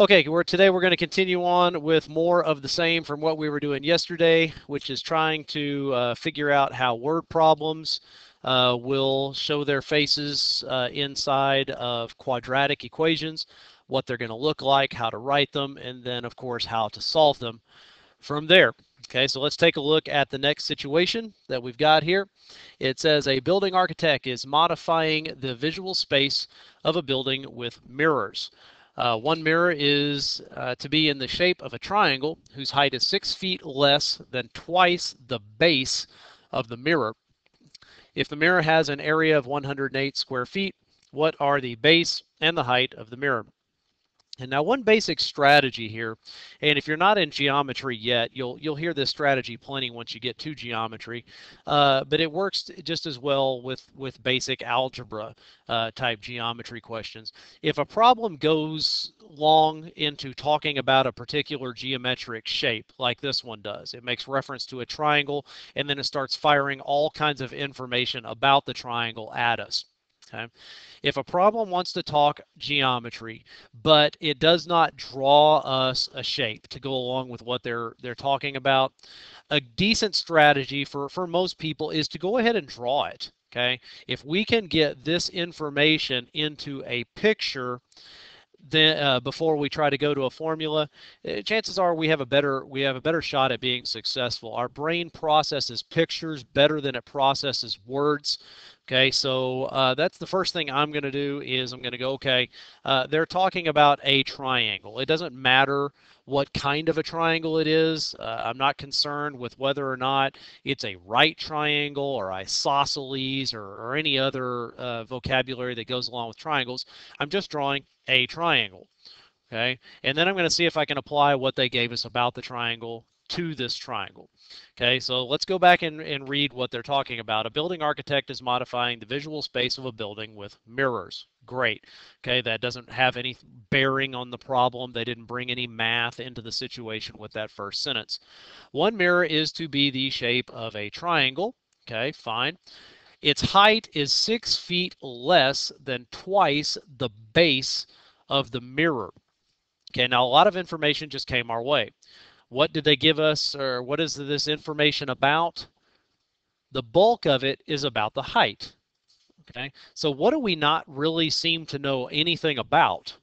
Okay, today we're going to continue on with more of the same from what we were doing yesterday, which is trying to figure out how word problems will show their faces inside of quadratic equations, what they're going to look like, how to write them, and then, of course, how to solve them from there. Okay, so let's take a look at the next situation that we've got here. It says a building architect is modifying the visual space of a building with mirrors. One mirror is to be in the shape of a triangle whose height is 6 feet less than twice the base of the mirror. If the mirror has an area of 108 square feet, what are the base and the height of the mirror? And now one basic strategy here, and if you're not in geometry yet, you'll hear this strategy plenty once you get to geometry, but it works just as well with basic algebra type geometry questions. If a problem goes long into talking about a particular geometric shape, like this one does, it makes reference to a triangle, and then it starts firing all kinds of information about the triangle at us. Okay. If a problem wants to talk geometry, but it does not draw us a shape to go along with what they're talking about, a decent strategy for most people is to go ahead and draw it. Okay. If we can get this information into a picture, then before we try to go to a formula, chances are we have a better shot at being successful. Our brain processes pictures better than it processes words. Okay, so that's the first thing I'm going to do is I'm going to go, okay, they're talking about a triangle. It doesn't matter what kind of a triangle it is. I'm not concerned with whether or not it's a right triangle or isosceles or any other vocabulary that goes along with triangles. I'm just drawing a triangle. Okay, and then I'm going to see if I can apply what they gave us about the triangle to this triangle. Okay, so let's go back and read what they're talking about. A building architect is modifying the visual space of a building with mirrors. Great. Okay, that doesn't have any bearing on the problem. They didn't bring any math into the situation with that first sentence. One mirror is to be the shape of a triangle. Okay, fine. Its height is 6 feet less than twice the base of the mirror. Okay, now a lot of information just came our way. What did they give us, or what is this information about? The bulk of it is about the height. Okay, so what do we not really seem to know anything about?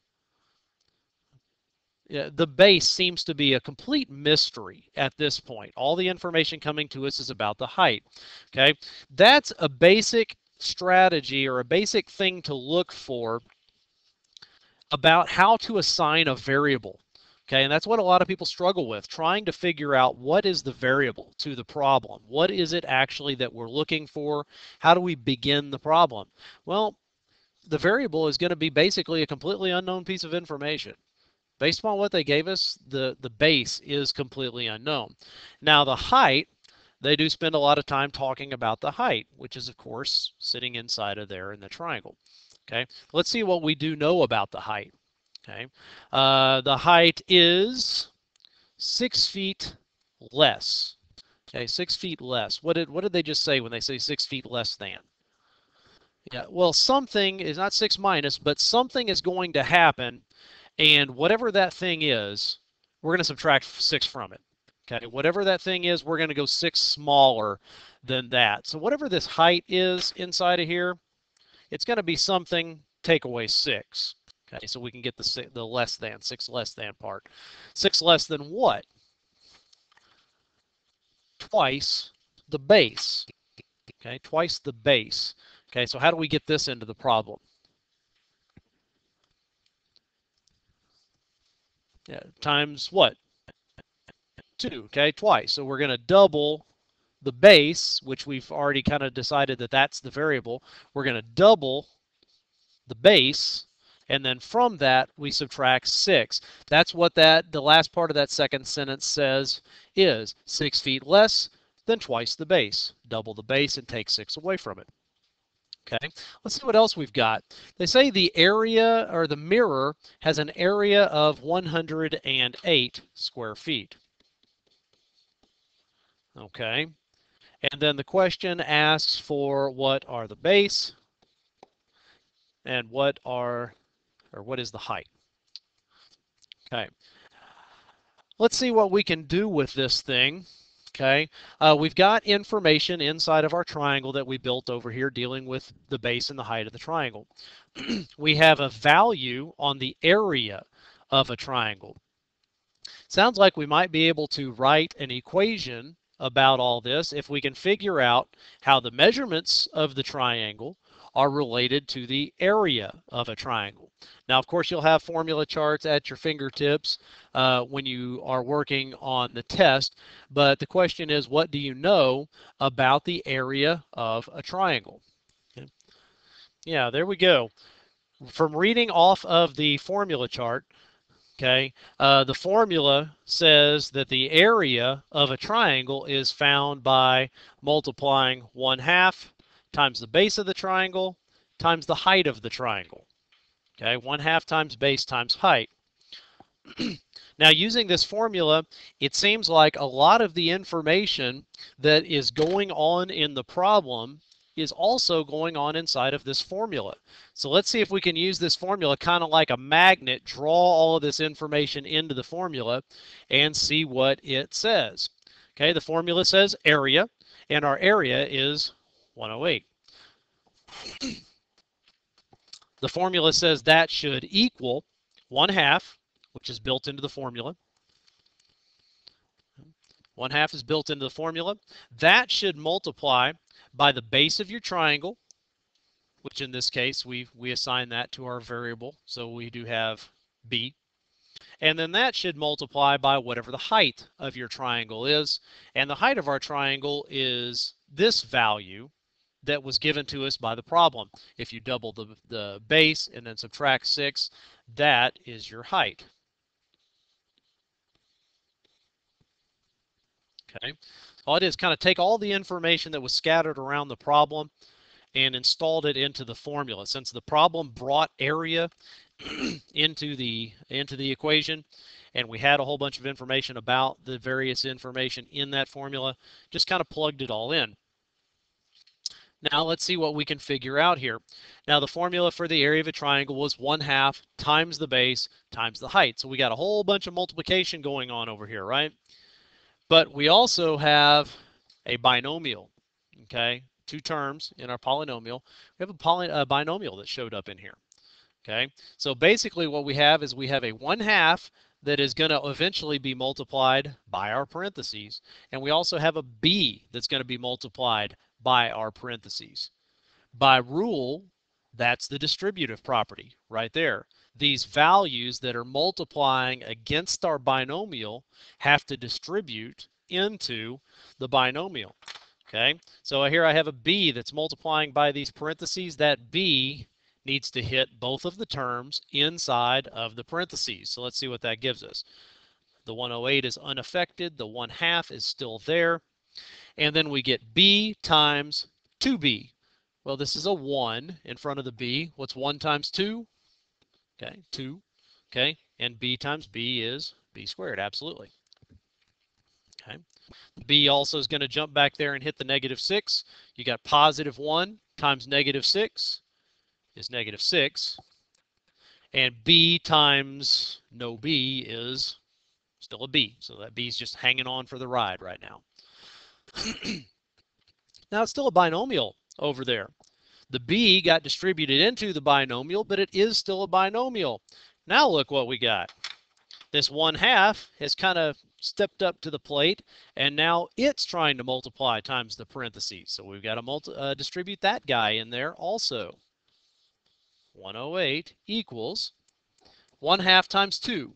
The base seems to be a complete mystery at this point. All the information coming to us is about the height. Okay, that's a basic strategy or a basic thing to look for about how to assign a variable. Okay, and that's what a lot of people struggle with, trying to figure out what is the variable to the problem. What is it actually that we're looking for? How do we begin the problem? Well, the variable is going to be basically a completely unknown piece of information. Based upon what they gave us, the base is completely unknown. Now, the height, they do spend a lot of time talking about the height, which is, of course, sitting inside of there in the triangle. Okay, let's see what we do know about the height. Okay, the height is 6 feet less. Okay, 6 feet less. What did they just say when they say 6 feet less than? Yeah, well, something is not 6 minus, but something is going to happen, and whatever that thing is, we're going to subtract 6 from it. Okay, whatever that thing is, we're going to go 6 smaller than that. So whatever this height is inside of here, it's going to be something, take away 6. Okay, so we can get the less than, 6 less than part. 6 less than what? Twice the base. Okay, twice the base. Okay, so how do we get this into the problem? Yeah, times what? 2, okay, twice. So we're going to double the base, which we've already kind of decided that that's the variable. We're going to double the base, and then from that we subtract 6. That's what the last part of that second sentence says is 6 feet less than twice the base. Double the base and take 6 away from it. Okay, let's see what else we've got. They say the area, or the mirror, has an area of 108 square feet. Okay, and then the question asks for what are the base and what is the height. Okay. Let's see what we can do with this thing. Okay, we've got information inside of our triangle that we built over here dealing with the base and the height of the triangle. We have a value on the area of a triangle. Sounds like we might be able to write an equation about all this if we can figure out how the measurements of the triangle are related to the area of a triangle. Now, of course, you'll have formula charts at your fingertips when you are working on the test, but the question is, what do you know about the area of a triangle? Okay. Yeah, there we go. From reading off of the formula chart, okay, the formula says that the area of a triangle is found by multiplying 1/2 times the base of the triangle times the height of the triangle. Okay, 1/2 times base times height. Now, using this formula, it seems like a lot of the information that is going on in the problem is also going on inside of this formula. So let's see if we can use this formula kind of like a magnet, draw all of this information into the formula and see what it says. Okay, the formula says area, and our area is 108. The formula says that should equal 1/2, which is built into the formula. 1/2 is built into the formula. That should multiply by the base of your triangle, which in this case we assign that to our variable, so we do have b. And then that should multiply by whatever the height of your triangle is. And the height of our triangle is this value that was given to us by the problem. If you double the base and then subtract 6, that is your height. Okay. All it is, kind of take all the information that was scattered around the problem and installed it into the formula. Since the problem brought area into the equation, and we had a whole bunch of information about the various information in that formula, just kind of plugged it all in. Now let's see what we can figure out here. Now the formula for the area of a triangle was 1/2 times the base times the height. So we got a whole bunch of multiplication going on over here, right? But we also have a binomial, okay? Two terms in our polynomial. We have a binomial that showed up in here, okay? So basically what we have is we have a 1/2 that is going to eventually be multiplied by our parentheses, and we also have a b that's going to be multiplied by our parentheses. By rule, that's the distributive property right there. These values that are multiplying against our binomial have to distribute into the binomial. Okay, so here I have a b that's multiplying by these parentheses. That b needs to hit both of the terms inside of the parentheses. So let's see what that gives us. The 108 is unaffected. The 1/2 is still there. And then we get b times 2b. Well, this is a 1 in front of the b. What's 1 times 2? Okay, 2. Okay, and b times b is b squared, absolutely. Okay, b also is going to jump back there and hit the -6. You got +1 times -6 is -6. And b times no b is still a b. So that b is just hanging on for the ride right now. Now it's still a binomial over there. The b got distributed into the binomial, but it is still a binomial. Now look what we got. This 1/2 has kind of stepped up to the plate, and now it's trying to multiply times the parentheses. So we've got to distribute that guy in there also. 108 equals 1/2 times 2.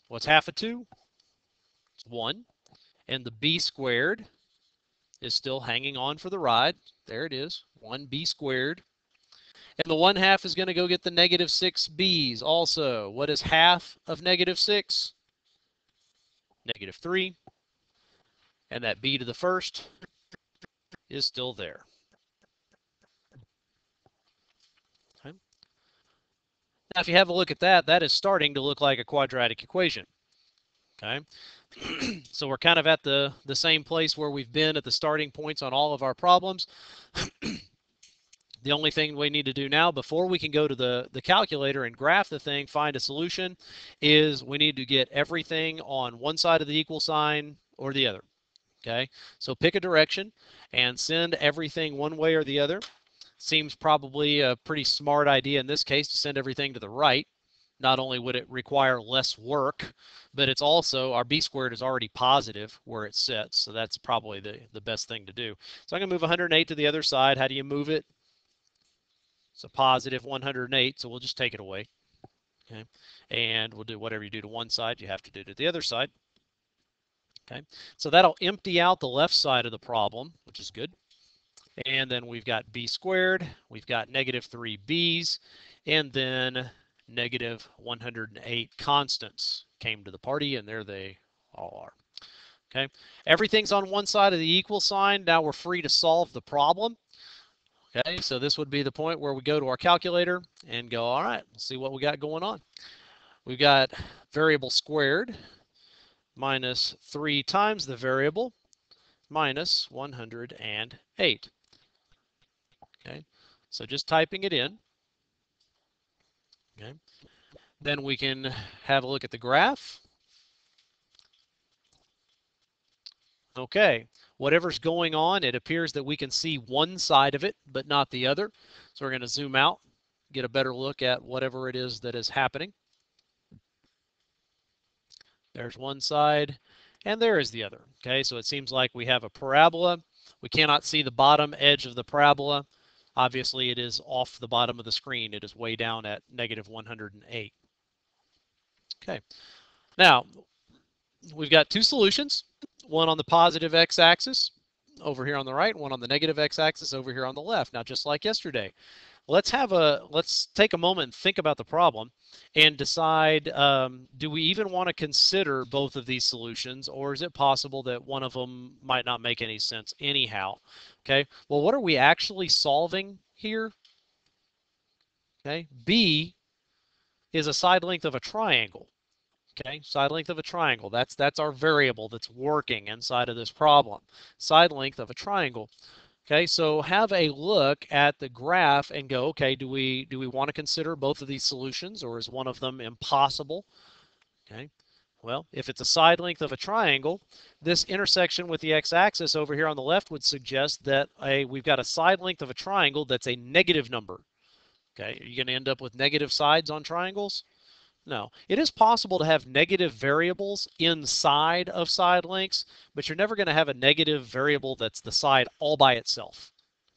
What's half of 2? It's 1. And the b squared is still hanging on for the ride. There it is, 1b squared. And the 1/2 is going to go get the -6b's also. What is half of -6? -3. And that b to the first is still there. Okay. Now, if you have a look at that, that is starting to look like a quadratic equation. Okay. So we're kind of at the same place where we've been at the starting points on all of our problems. The only thing we need to do now before we can go to the calculator and graph the thing, find a solution, is we need to get everything on one side of the equal sign or the other. Okay, so pick a direction and send everything one way or the other. Seems probably a pretty smart idea in this case to send everything to the right. Not only would it require less work, but it's also, our b squared is already positive where it sits, so that's probably the best thing to do. So I'm going to move 108 to the other side. How do you move it? It's a positive 108, so we'll just take it away. Okay, and we'll do whatever you do to one side, you have to do to the other side. Okay, so that'll empty out the left side of the problem, which is good. And then we've got b squared, we've got negative 3b's, and then negative 108 constants came to the party, and there they all are. Okay, everything's on one side of the equal sign. Now we're free to solve the problem. Okay, so this would be the point where we go to our calculator and go, all right, let's see what we got going on. We've got variable squared minus 3 times the variable minus 108. Okay, so just typing it in. Okay, then we can have a look at the graph. Okay, whatever's going on, it appears that we can see one side of it, but not the other. So we're going to zoom out, get a better look at whatever it is that is happening. There's one side, and there is the other. Okay, so it seems like we have a parabola. We cannot see the bottom edge of the parabola. Obviously, it is off the bottom of the screen. It is way down at negative 108. Okay, now we've got two solutions, one on the positive x-axis over here on the right, one on the negative x-axis over here on the left. Now, just like yesterday, let's take a moment and think about the problem and decide, do we even want to consider both of these solutions, or is it possible that one of them might not make any sense anyhow? Okay, well, what are we actually solving here? Okay, B is a side length of a triangle. Okay, side length of a triangle. That's our variable that's working inside of this problem. Side length of a triangle. Okay, so have a look at the graph and go, okay, do we want to consider both of these solutions, or is one of them impossible? Okay, well, if it's a side length of a triangle, this intersection with the x-axis over here on the left would suggest that we've got a side length of a triangle that's a negative number. Okay, are you going to end up with negative sides on triangles? No. It is possible to have negative variables inside of side lengths, but you're never going to have a negative variable that's the side all by itself.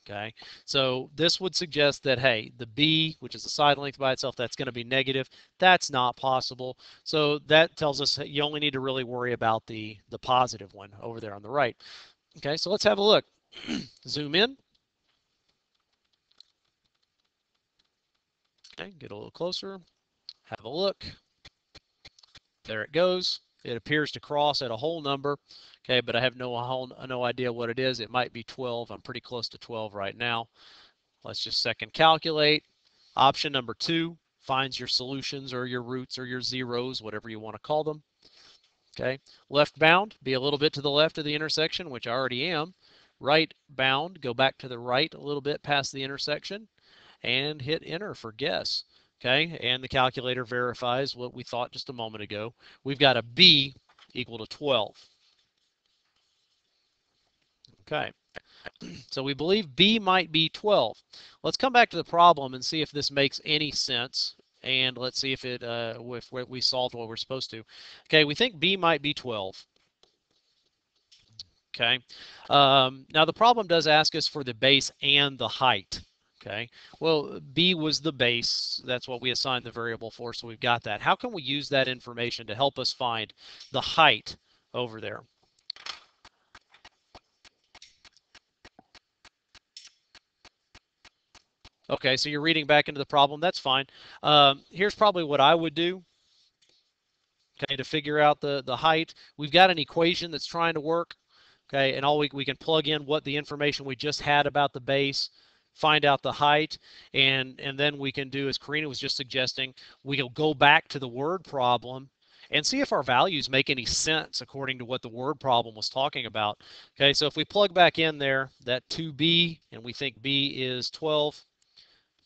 Okay, so this would suggest that, hey, the b, which is the side length by itself, that's going to be negative. That's not possible. So that tells us you only need to really worry about the positive one over there on the right. Okay, so let's have a look. Zoom in. Okay, get a little closer. Have a look. There it goes. It appears to cross at a whole number. Okay, but I have no idea what it is. It might be 12. I'm pretty close to 12 right now. Let's just second calculate. Option number 2 finds your solutions or your roots or your zeros, whatever you want to call them. Okay, left bound, be a little bit to the left of the intersection, which I already am. Right bound, go back to the right a little bit past the intersection and hit enter for guess. Okay, and the calculator verifies what we thought just a moment ago. We've got a b equal to 12. Okay, so we believe b might be 12. Let's come back to the problem and see if this makes any sense. And let's see if we solved what we're supposed to. Okay, we think b might be 12. Okay, now the problem does ask us for the base and the height. Okay, well, b was the base. That's what we assigned the variable for, so we've got that. How can we use that information to help us find the height over there? Okay, so you're reading back into the problem. That's fine. Here's probably what I would do. Okay, to figure out the height. We've got an equation that's trying to work. Okay, and all we can plug in what the information we just had about the base, find out the height, and then we can do, as Karina was just suggesting, we'll go back to the word problem and see if our values make any sense according to what the word problem was talking about. Okay, so if we plug back in there that 2b, and we think b is 12,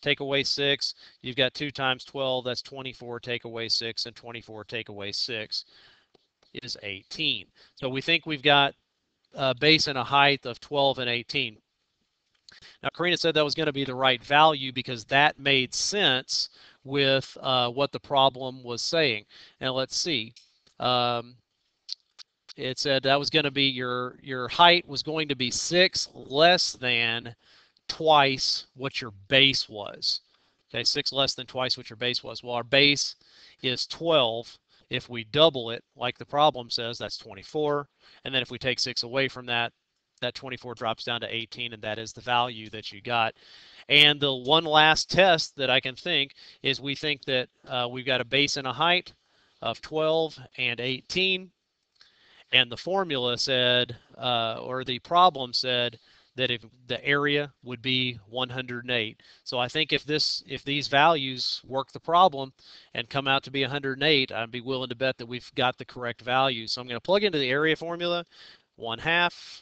take away 6. You've got 2 times 12. That's 24. Take away 6. And 24 take away 6 is 18. So we think we've got a base and a height of 12 and 18. Now, Karina said that was going to be the right value because that made sense with what the problem was saying. Now, let's see. Um, it said that was going to be your height was going to be 6 less than twice what your base was. Okay, 6 less than twice what your base was. Well, our base is 12. If we double it, like the problem says, that's 24. And then if we take 6 away from that, that 24 drops down to 18, and that is the value that you got. And the one last test that I can think is we think that we've got a base and a height of 12 and 18. And the formula said, or the problem said, that if the area would be 108. So I think if these values work the problem and come out to be 108, I'd be willing to bet that we've got the correct value. So I'm going to plug into the area formula, 1/2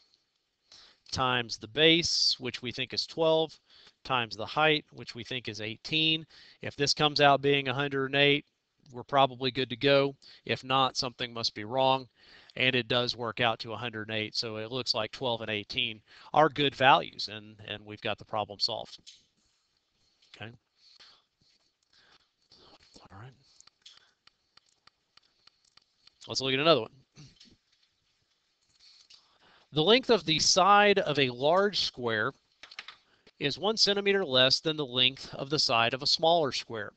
times the base, which we think is 12, times the height, which we think is 18. If this comes out being 108, we're probably good to go. If not, something must be wrong. And it does work out to 108, so it looks like 12 and 18 are good values, and we've got the problem solved. Okay. All right. Let's look at another one. The length of the side of a large square is 1 centimeter less than the length of the side of a smaller square.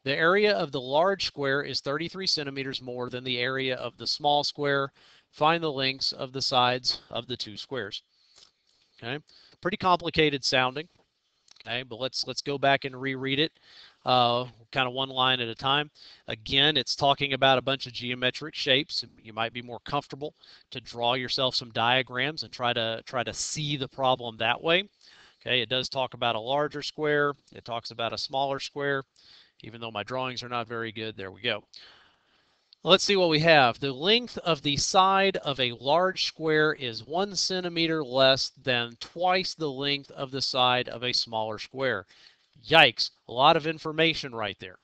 The area of the large square is 33 centimeters more than the area of the small square. Find the lengths of the sides of the two squares. Okay, pretty complicated sounding. Okay, but let's go back and reread it, kind of one line at a time. Again, it's talking about a bunch of geometric shapes. You might be more comfortable to draw yourself some diagrams and try to see the problem that way. Okay, it does talk about a larger square. It talks about a smaller square. Even though my drawings are not very good, there we go. Let's see what we have. The length of the side of a large square is 1 centimeter less than twice the length of the side of a smaller square. Yikes, a lot of information right there.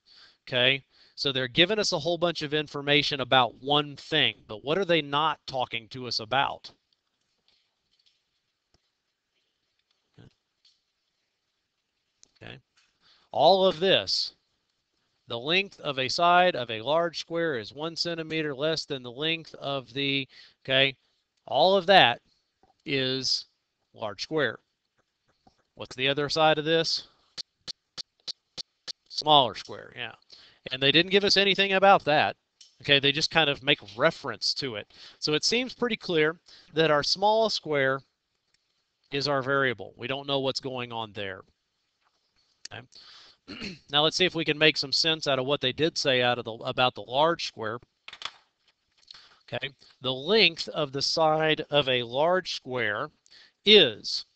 Okay, so they're giving us a whole bunch of information about one thing, but what are they not talking to us about? Okay, all of this. The length of a side of a large square is 1 centimeter less than the length of the, okay, all of that is large square. What's the other side of this? Smaller square, yeah. And they didn't give us anything about that. Okay, they just kind of make reference to it. So it seems pretty clear that our small square is our variable. We don't know what's going on there. Okay. Now let's see if we can make some sense out of what they did say about the large square. Okay, the length of the side of a large square is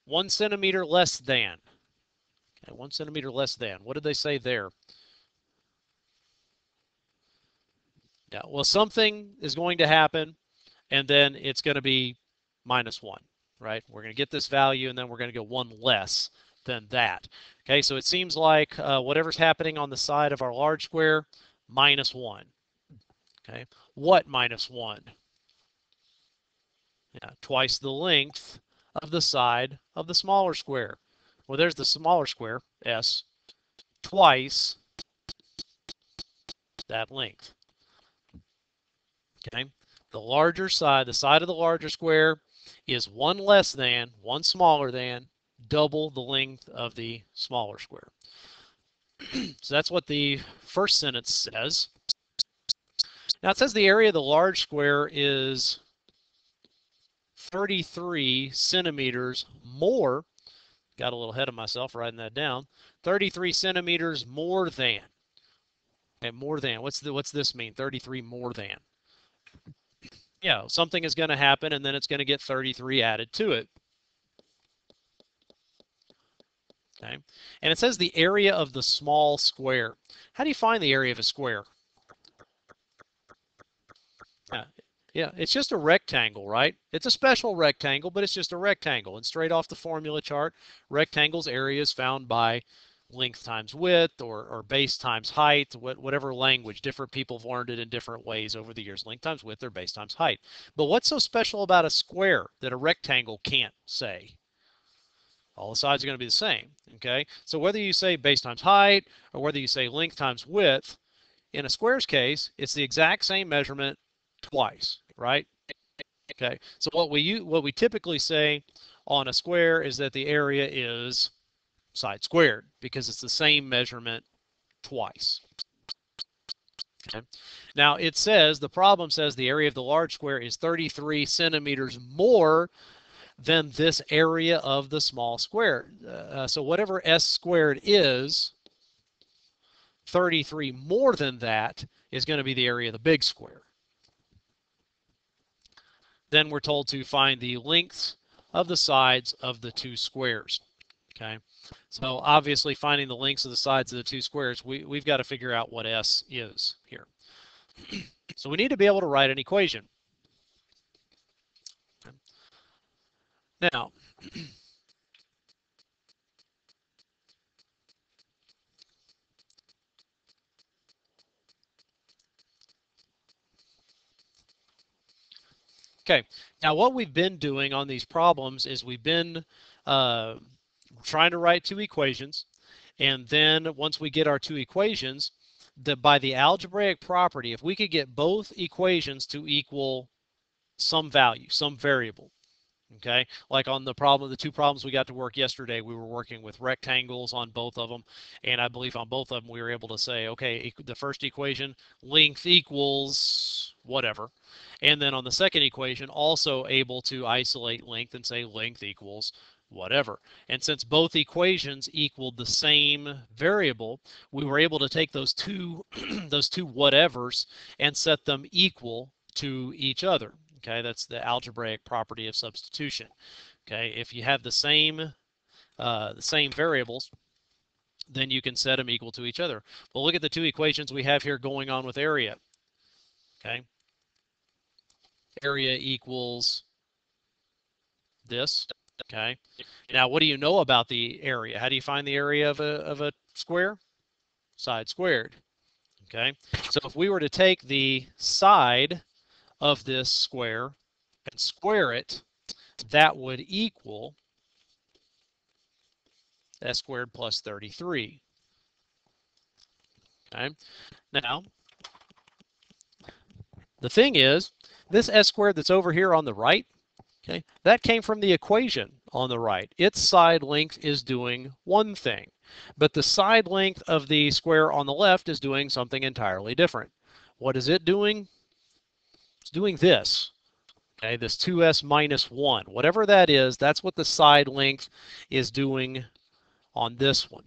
1 centimeter less than. Okay, 1 centimeter less than. What did they say there? Yeah, well, something is going to happen, and then it's going to be -1, right? We're going to get this value, and then we're going to go 1 less than that. Okay, so it seems like whatever's happening on the side of our large square, -1. Okay, what -1? Yeah, twice the length of the side of the smaller square. Well, there's the smaller square, S, twice that length. Okay, the larger side, the side of the larger square is 1 less than, 1 smaller than, double the length of the smaller square. So that's what the first sentence says. Now it says the area of the large square is 33 centimeters more. Got a little ahead of myself writing that down. 33 centimeters more than. Okay, more than. What's this mean? 33 more than. Yeah, something is going to happen, and then it's going to get 33 added to it. Okay, and it says the area of the small square. How do you find the area of a square? Yeah, Yeah, it's just a rectangle, right? It's a special rectangle, but it's just a rectangle. And straight off the formula chart, rectangles area is found by length times width or base times height, whatever language. Different people have learned it in different ways over the years. Length times width or base times height. But what's so special about a square that a rectangle can't say? All the sides are going to be the same, okay? So whether you say base times height or whether you say length times width, in a square's case, it's the exact same measurement twice, right? Okay, so what we typically say on a square is that the area is side squared because it's the same measurement twice. Okay. Now it says, the problem says the area of the large square is 33 centimeters more than this area of the small square. So whatever s squared is, 33 more than that is going to be the area of the big square. Then we're told to find the lengths of the sides of the two squares. Okay, so obviously finding the lengths of the sides of the two squares, we've got to figure out what S is here. So we need to be able to write an equation. Now, okay, now what we've been doing on these problems is we've been trying to write two equations, and then once we get our two equations, by the algebraic property, if we could get both equations to equal some value, some variable, okay, like on the two problems we got to work yesterday, we were working with rectangles on both of them, and I believe on both of them we were able to say, okay, the first equation, length equals whatever, and then on the second equation also able to isolate length and say length equals whatever. And since both equations equaled the same variable, we were able to take those two those two whatevers and set them equal to each other. Okay, that's the algebraic property of substitution. Okay, if you have the same variables, then you can set them equal to each other. Well, look at the two equations we have here going on with area. Okay, area equals this. Okay, now what do you know about the area? How do you find the area of a square? Side squared. Okay, so if we were to take the side of this square and square it, that would equal s squared plus 33. Okay. Now, the thing is, this s squared that's over here on the right, okay, that came from the equation on the right. Its side length is doing one thing, but the side length of the square on the left is doing something entirely different. What is it doing? It's doing this. Okay, this 2s minus 1. Whatever that is, that's what the side length is doing on this one.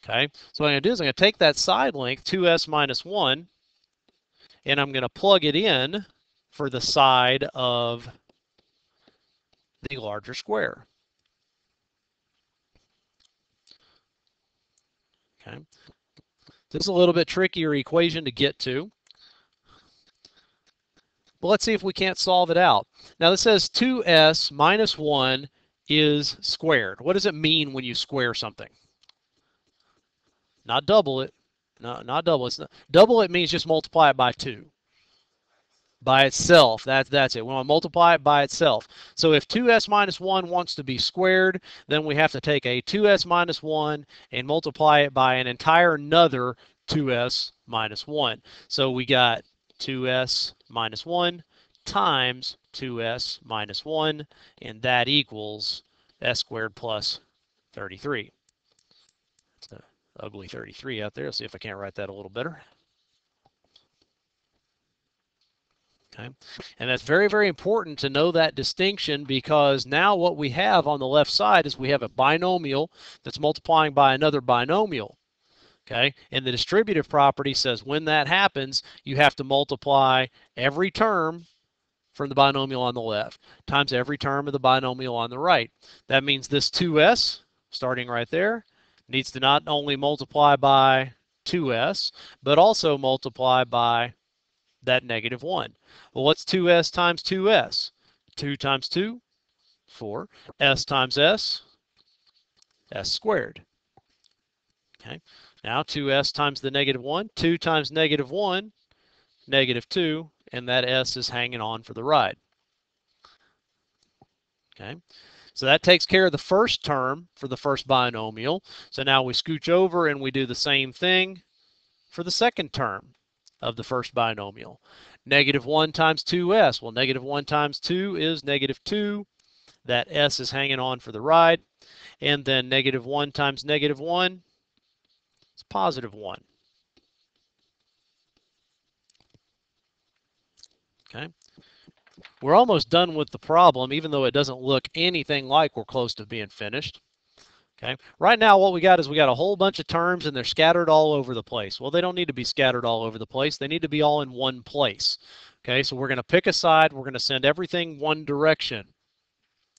Okay, so what I'm going to do is I'm going to take that side length, 2s minus 1, and I'm going to plug it in for the side of the larger square. Okay, this is a little bit trickier equation to get to, but let's see if we can't solve it out. Now this says 2s minus 1 is squared. What does it mean when you square something? Not double it. No, not double. Double it means just multiply it by 2. By itself. That's it. We want to multiply it by itself. So if 2s minus 1 wants to be squared, then we have to take a 2s minus 1 and multiply it by an entire another 2s minus 1. So we got 2s minus 1 times 2s minus 1, and that equals s squared plus 33. It's an ugly 33 out there. Let's see if I can't write that a little better. Okay. And that's very, very important to know that distinction, because now what we have on the left side is we have a binomial that's multiplying by another binomial. Okay. And the distributive property says when that happens, you have to multiply every term from the binomial on the left times every term of the binomial on the right. That means this 2s, starting right there, needs to not only multiply by 2s, but also multiply by that negative 1. Well, what's 2s times 2s? 2 times 2, 4. S times s, s squared. Okay. Now 2s times the negative 1. 2 times negative 1, negative 2, and that s is hanging on for the ride. Okay. So that takes care of the first term for the first binomial. So now we scooch over and we do the same thing for the second term of the first binomial. Negative 1 times 2s. Well, negative 1 times 2 is negative 2. That s is hanging on for the ride. And then negative 1 times negative 1 is positive 1. Okay. We're almost done with the problem, even though it doesn't look anything like we're close to being finished. Okay. Right now, what we got is we got a whole bunch of terms, and they're scattered all over the place. Well, they don't need to be scattered all over the place. They need to be all in one place. Okay, so we're going to pick a side. We're going to send everything one direction.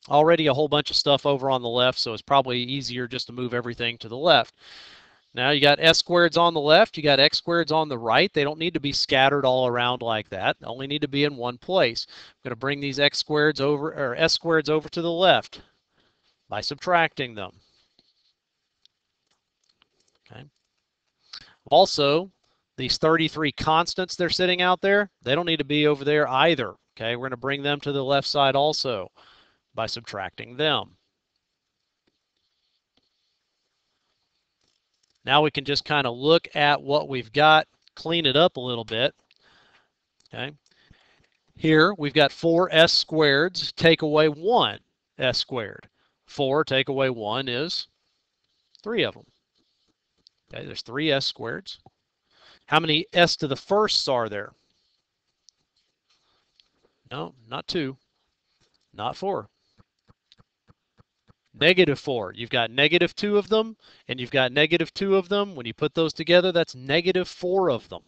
Already a whole bunch of stuff over on the left, so it's probably easier just to move everything to the left. Now you got s squareds on the left, you got x squareds on the right. They don't need to be scattered all around like that. They only need to be in one place. I'm going to bring these x squareds over, or s squareds over to the left by subtracting them. Okay. Also, these 33 constants they're sitting out there, they don't need to be over there either. Okay, we're going to bring them to the left side also by subtracting them. Now we can just kind of look at what we've got, clean it up a little bit. Okay. Here we've got 4s squareds, take away 1 s squared. 4 take away 1 is 3 of them. Okay, there's 3 s squareds. How many s to the firsts are there? No, not 2, not 4. Negative 4. You've got negative 2 of them, and you've got negative 2 of them. When you put those together, that's negative 4 of them.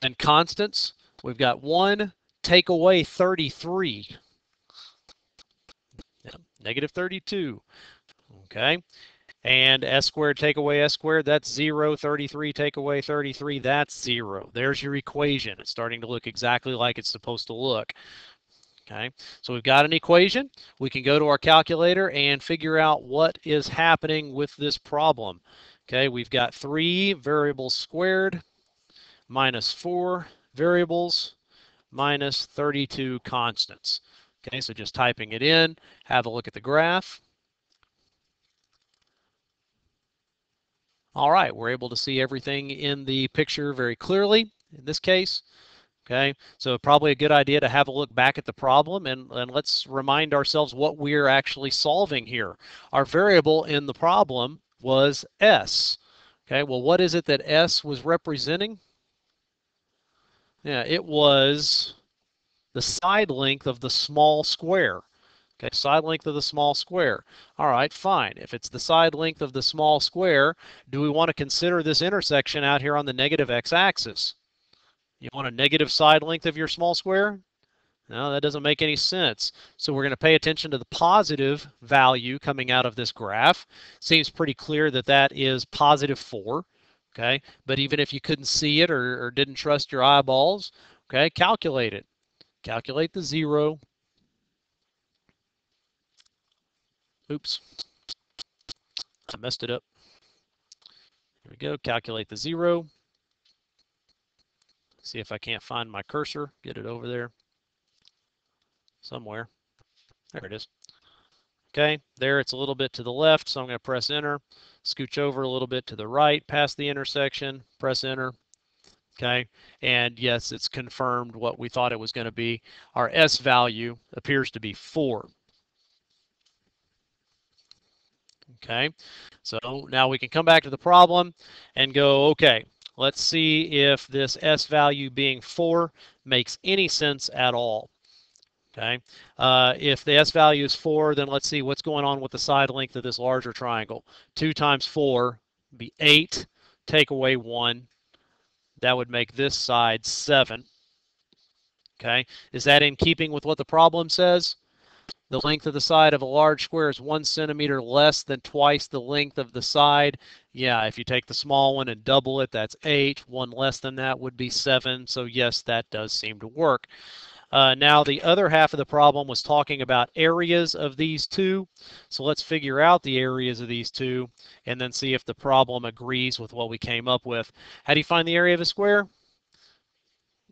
And constants, we've got 1 take away 33. Yeah, negative 32. Okay. And s squared take away s squared, that's 0. 33 take away 33, that's 0. There's your equation. It's starting to look exactly like it's supposed to look. Okay, so we've got an equation. We can go to our calculator and figure out what is happening with this problem. Okay, we've got 3 variables squared minus 4 variables minus 32 constants. Okay, so just typing it in, have a look at the graph. All right, we're able to see everything in the picture very clearly in this case. Okay, so probably a good idea to have a look back at the problem and let's remind ourselves what we're actually solving here. Our variable in the problem was s. Okay, well, what is it that s was representing? Yeah, it was the side length of the small square. Okay, side length of the small square. All right, fine. If it's the side length of the small square, do we want to consider this intersection out here on the negative x-axis? You want a negative side length of your small square? No, that doesn't make any sense. So we're going to pay attention to the positive value coming out of this graph. Seems pretty clear that that is positive 4. Okay, but even if you couldn't see it or didn't trust your eyeballs, okay, calculate it. Calculate the 0. Oops, I messed it up. Here we go, calculate the 0. See if I can't find my cursor, get it over there somewhere. There it is. Okay, there it's a little bit to the left, so I'm going to press enter. Scooch over a little bit to the right past the intersection, press enter. Okay, and yes, it's confirmed what we thought it was going to be. Our S value appears to be 4. Okay, so now we can come back to the problem and go, okay, let's see if this S value being 4 makes any sense at all. Okay, if the S value is 4, then let's see what's going on with the side length of this larger triangle. 2 times 4 would be 8. Take away 1. That would make this side 7. Okay, is that in keeping with what the problem says? The length of the side of a large square is 1 centimeter less than twice the length of the side. Yeah, if you take the small one and double it, that's 8. One less than that would be 7. So yes, that does seem to work. Now the other half of the problem was talking about areas of these two. So let's figure out the areas of these two and then see if the problem agrees with what we came up with. How do you find the area of a square?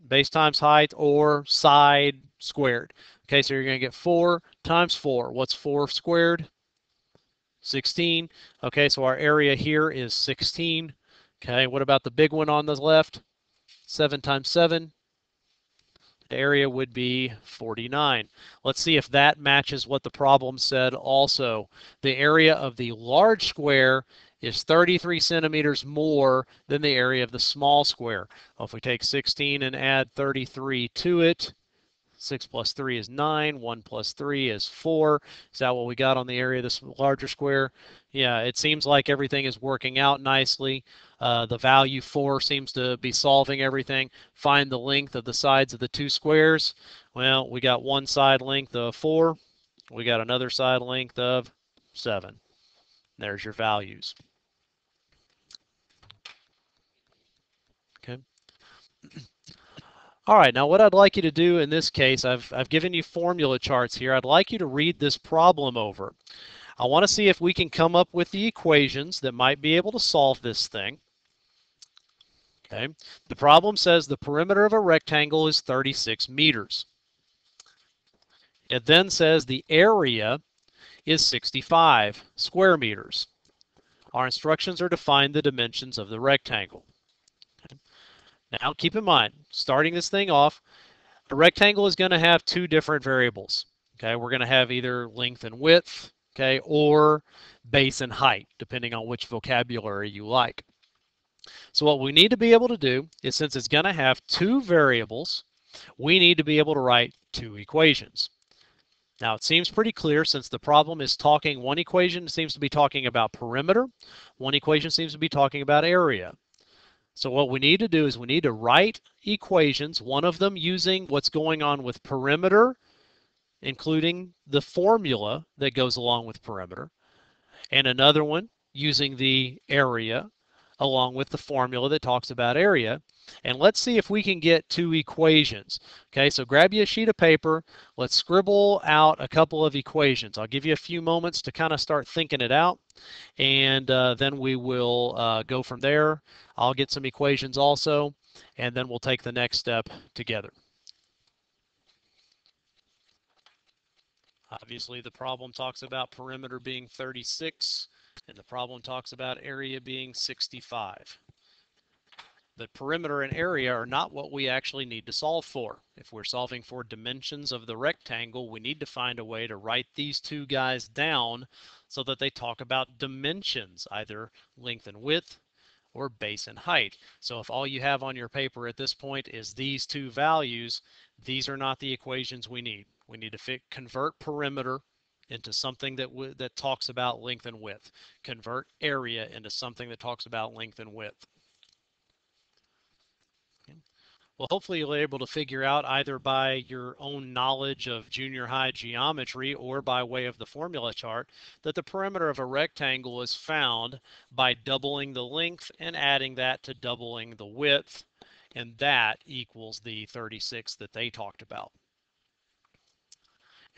Base times height or side squared. Okay, so you're going to get 4 times 4. What's 4 squared? 16. Okay, so our area here is 16. Okay, what about the big one on the left? 7 times 7. The area would be 49. Let's see if that matches what the problem said also. The area of the large square is 33 centimeters more than the area of the small square. Well, if we take 16 and add 33 to it, 6 plus 3 is 9. 1 plus 3 is 4. Is that what we got on the area of this larger square? Yeah, it seems like everything is working out nicely. The value 4 seems to be solving everything. Find the length of the sides of the two squares. Well, we got one side length of 4. We got another side length of 7. There's your values. Okay. All right, now what I'd like you to do in this case, I've given you formula charts here. I'd like you to read this problem over. I want to see if we can come up with the equations that might be able to solve this thing. Okay. The problem says the perimeter of a rectangle is 36 meters. It then says the area is 65 square meters. Our instructions are to find the dimensions of the rectangle. Okay. Now keep in mind, starting this thing off, a rectangle is going to have two different variables. Okay, we're going to have either length and width, okay, or base and height, depending on which vocabulary you like. So what we need to be able to do is, since it's going to have two variables, we need to be able to write two equations. Now it seems pretty clear, since the problem is talking, one equation seems to be talking about perimeter, one equation seems to be talking about area. So what we need to do is we need to write equations, one of them using what's going on with perimeter, including the formula that goes along with perimeter, and another one using the area along with the formula that talks about area. And let's see if we can get two equations. Okay, so grab you a sheet of paper. Let's scribble out a couple of equations. I'll give you a few moments to kind of start thinking it out, and then we will go from there. I'll get some equations also, and then we'll take the next step together. Obviously, the problem talks about perimeter being 36, and the problem talks about area being 65. But perimeter and area are not what we actually need to solve for. If we're solving for dimensions of the rectangle, we need to find a way to write these two guys down so that they talk about dimensions, either length and width or base and height. So if all you have on your paper at this point is these two values, these are not the equations we need. We need to convert perimeter into something that talks about length and width. Convert area into something that talks about length and width. Okay. Well, hopefully you'll be able to figure out, either by your own knowledge of junior high geometry or by way of the formula chart, that the perimeter of a rectangle is found by doubling the length and adding that to doubling the width, and that equals the 36 that they talked about.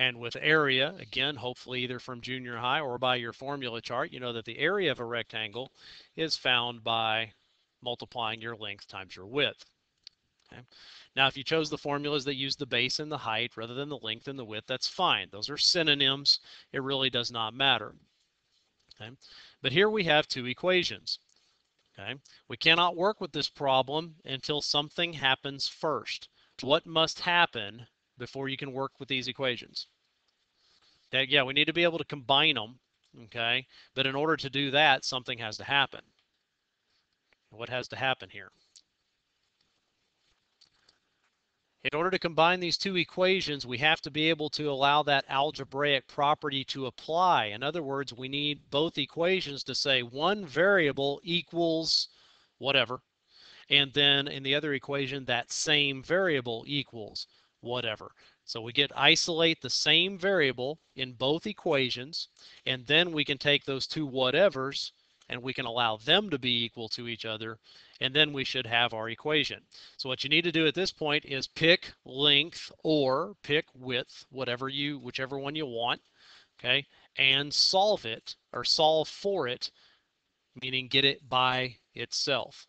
And with area, again, hopefully either from junior high or by your formula chart, you know that the area of a rectangle is found by multiplying your length times your width. Okay. Now, if you chose the formulas that use the base and the height rather than the length and the width, that's fine. Those are synonyms. It really does not matter. Okay. But here we have two equations. Okay. We cannot work with this problem until something happens first. What must happen before you can work with these equations? Yeah, we need to be able to combine them, okay? But in order to do that, something has to happen. What has to happen here? In order to combine these two equations, we have to be able to allow that algebraic property to apply. In other words, we need both equations to say one variable equals whatever, and then in the other equation, that same variable equals whatever. So we get isolate the same variable in both equations, and then we can take those two whatevers and we can allow them to be equal to each other, and then we should have our equation. So what you need to do at this point is pick length or pick width, whichever one you want, okay, and solve it or solve for it, meaning get it by itself.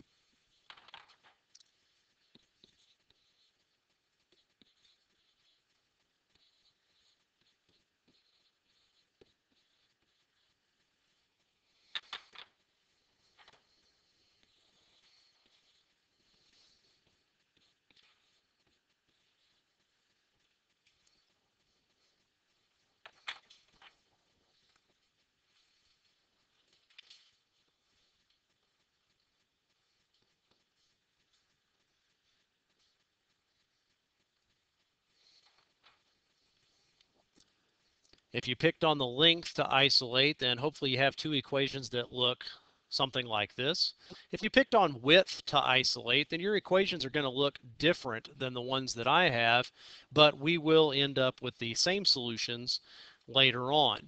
If you picked on the length to isolate, then hopefully you have two equations that look something like this. If you picked on width to isolate, then your equations are going to look different than the ones that I have, but we will end up with the same solutions later on.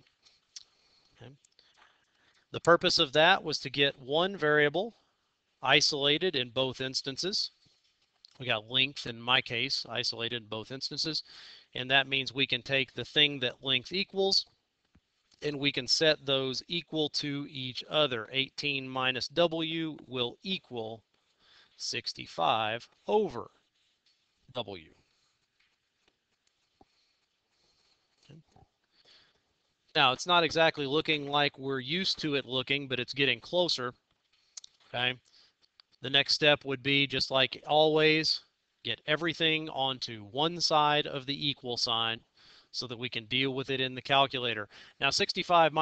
Okay. The purpose of that was to get one variable isolated in both instances. We got length, in my case, isolated in both instances, and that means we can take the thing that length equals and we can set those equal to each other. 18 minus W will equal 65 over W. Now, it's not exactly looking like we're used to it looking, but it's getting closer. Okay. The next step would be, just like always, get everything onto one side of the equal sign so that we can deal with it in the calculator. Now 65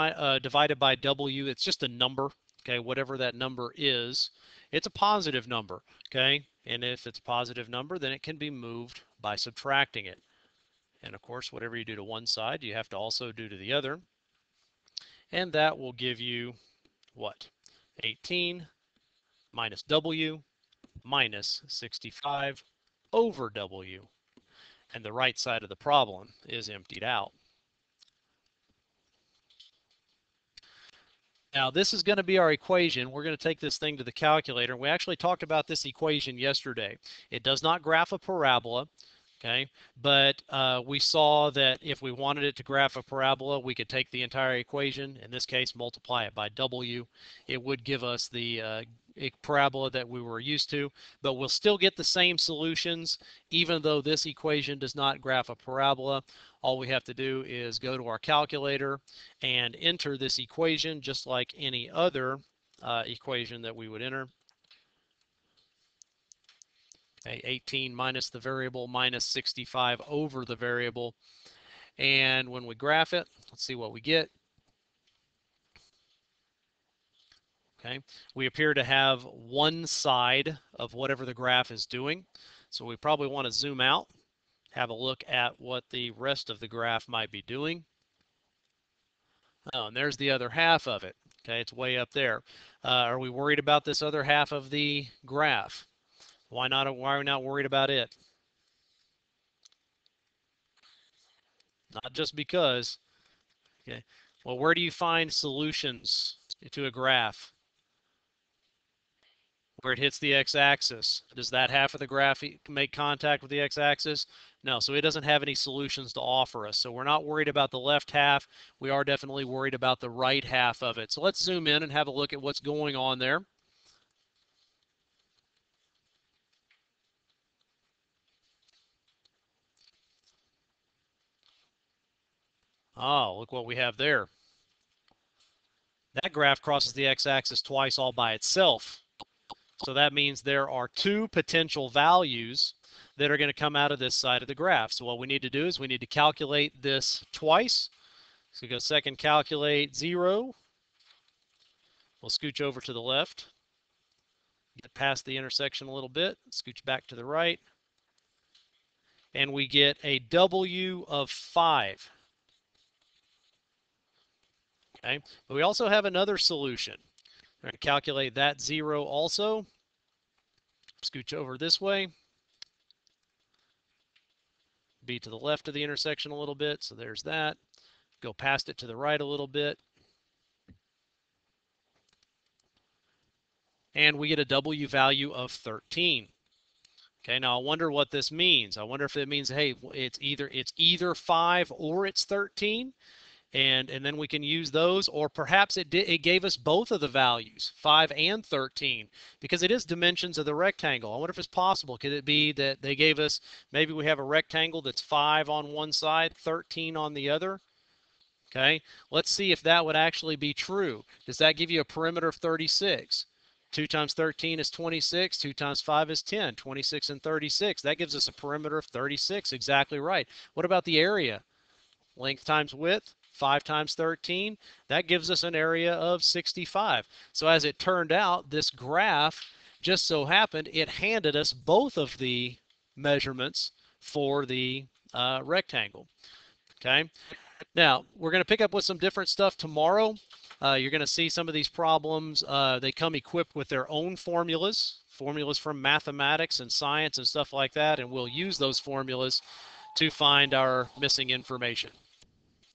divided by W, it's just a number, okay, whatever that number is. It's a positive number, okay, and if it's a positive number, then it can be moved by subtracting it. And of course, whatever you do to one side, you have to also do to the other. And that will give you what? 18 minus W minus 65 over W. And the right side of the problem is emptied out. Now this is going to be our equation. We're going to take this thing to the calculator. We actually talked about this equation yesterday. It does not graph a parabola, okay, but we saw that if we wanted it to graph a parabola, we could take the entire equation, in this case multiply it by W. It would give us the parabola that we were used to, but we'll still get the same solutions even though this equation does not graph a parabola. All we have to do is go to our calculator and enter this equation just like any other equation that we would enter. Okay, 18 minus the variable minus 65 over the variable. And when we graph it, let's see what we get. Okay, we appear to have one side of whatever the graph is doing. So we probably want to zoom out, have a look at what the rest of the graph might be doing. Oh, and there's the other half of it. Okay, it's way up there. Are we worried about this other half of the graph? Why not? Why are we not worried about it? Not just because. Okay. Well, where do you find solutions to a graph? Where it hits the x-axis. Does that half of the graph make contact with the x-axis? No, so it doesn't have any solutions to offer us. So we're not worried about the left half. We are definitely worried about the right half of it. So let's zoom in and have a look at what's going on there. Oh, look what we have there. That graph crosses the x-axis twice all by itself. So that means there are two potential values that are going to come out of this side of the graph. So what we need to do is we need to calculate this twice. So we go second calculate 0. We'll scooch over to the left, get past the intersection a little bit, scooch back to the right, and we get a W of 5. Okay, but we also have another solution. We're going to calculate that 0 also. Scooch over this way, be to the left of the intersection a little bit, so there's that. Go past it to the right a little bit. and we get a W value of 13. Okay, now I wonder what this means. I wonder if it means, hey, it's either 5 or it's 13, and then we can use those, or perhaps it gave us both of the values, 5 and 13, because it is dimensions of the rectangle. I wonder if it's possible. Could it be that they gave us, maybe we have a rectangle that's 5 on one side, 13 on the other? Okay, let's see if that would actually be true. Does that give you a perimeter of 36? 2 times 13 is 26. 2 times 5 is 10. 26 and 36. That gives us a perimeter of 36. Exactly right. What about the area? Length times width, 5 times 13. That gives us an area of 65. So as it turned out, this graph just so happened it handed us both of the measurements for the rectangle. Okay. Now, we're going to pick up with some different stuff tomorrow. You're going to see some of these problems. They come equipped with their own formulas from mathematics and science and stuff like that, and we'll use those formulas to find our missing information.